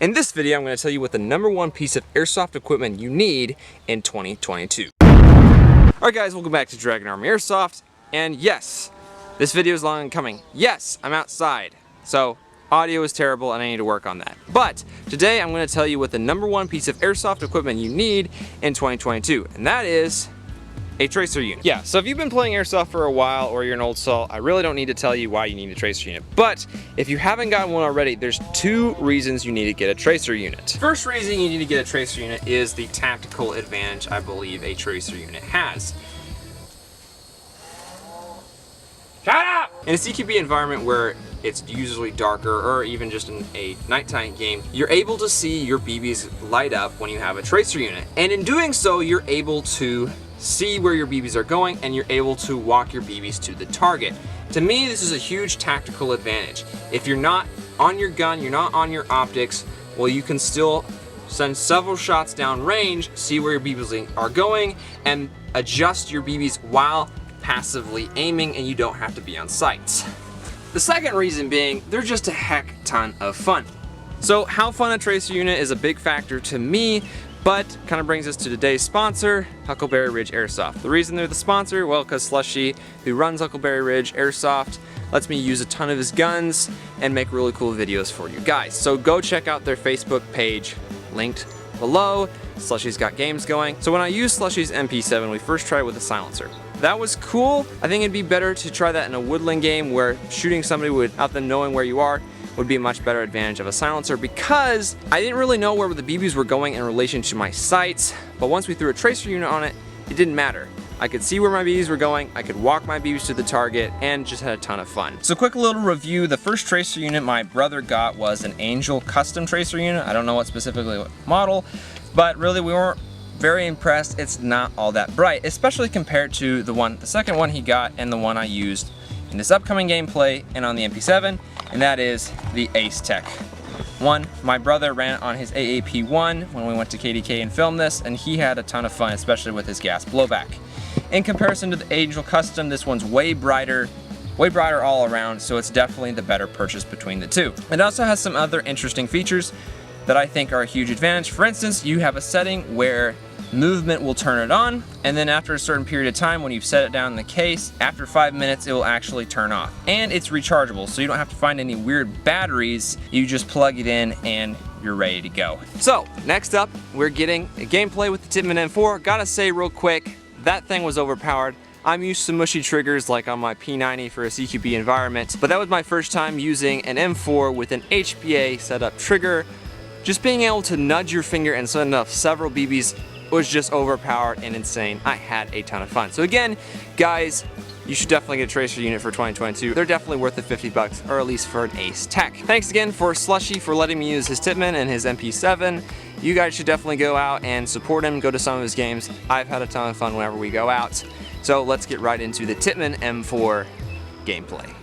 In this video, I'm going to tell you what the #1 piece of airsoft equipment you need in 2022. Alright guys, welcome back to Dragon Army Airsoft, and yes, this video is long in coming. Yes, I'm outside, so audio is terrible and I need to work on that. But today I'm going to tell you what the #1 piece of airsoft equipment you need in 2022, and that is a tracer unit. Yeah, so if you've been playing airsoft for a while or you're an old soul, I really don't need to tell you why you need a tracer unit. But if you haven't gotten one already, there's 2 reasons you need to get a tracer unit. First reason you need to get a tracer unit is the tactical advantage I believe a tracer unit has. Shut up! In a CQB environment where it's usually darker or even just in a nighttime game, you're able to see your BBs light up when you have a tracer unit. And in doing so, you're able to see where your BBs are going and you're able to walk your BBs to the target. To me, this is a huge tactical advantage. If you're not on your gun, you're not on your optics, well, you can still send several shots down range, see where your BBs are going, and adjust your BBs while passively aiming, and you don't have to be on sights. The second reason being, they're just a heck ton of fun. So how fun a tracer unit is a big factor to me, but kind of brings us to today's sponsor, Huckleberry Ridge Airsoft. The reason they're the sponsor, well, because Slushy, who runs Huckleberry Ridge Airsoft, lets me use a ton of his guns and make really cool videos for you guys. So go check out their Facebook page, linked below. Slushy's got games going. So when I used Slushy's MP7, we first tried with a silencer. That was cool. I think it'd be better to try that in a woodland game where shooting somebody without them knowing where you are would be a much better advantage of a silencer, because I didn't really know where the BBs were going in relation to my sights, but once we threw a tracer unit on it, it didn't matter. I could see where my BBs were going, I could walk my BBs to the target, and just had a ton of fun. So quick little review, the first tracer unit my brother got was an Angel custom tracer unit. I don't know what specifically what model, but really we weren't very impressed. It's not all that bright, especially compared to the second one he got and the one I used in this upcoming gameplay and on the MP7, and that is the Ace Tech one. My brother ran on his AAP1 when we went to KDK and filmed this, and he had a ton of fun, especially with his gas blowback. In comparison to the Angel Custom, this one's way brighter all around, so it's definitely the better purchase between the two. It also has some other interesting features that I think are a huge advantage. For instance, you have a setting where movement will turn it on, and then after a certain period of time, when you've set it down in the case, after 5 minutes it will actually turn off. And it's rechargeable, so you don't have to find any weird batteries. You just plug it in and you're ready to go. So next up, we're getting a gameplay with the Tippmann M4. Gotta say real quick, that thing was overpowered. I'm used to mushy triggers like on my P90 for a CQB environment, but that was my first time using an M4 with an HPA setup trigger. Just being able to nudge your finger and send off several BBs was just overpowered and insane. I had a ton of fun. So again, guys, you should definitely get a tracer unit for 2022. They're definitely worth the 50 bucks, or at least for an Ace Tech. Thanks again for Slushy for letting me use his Tippmann and his MP7. You guys should definitely go out and support him, go to some of his games. I've had a ton of fun whenever we go out. So let's get right into the Tippmann M4 gameplay.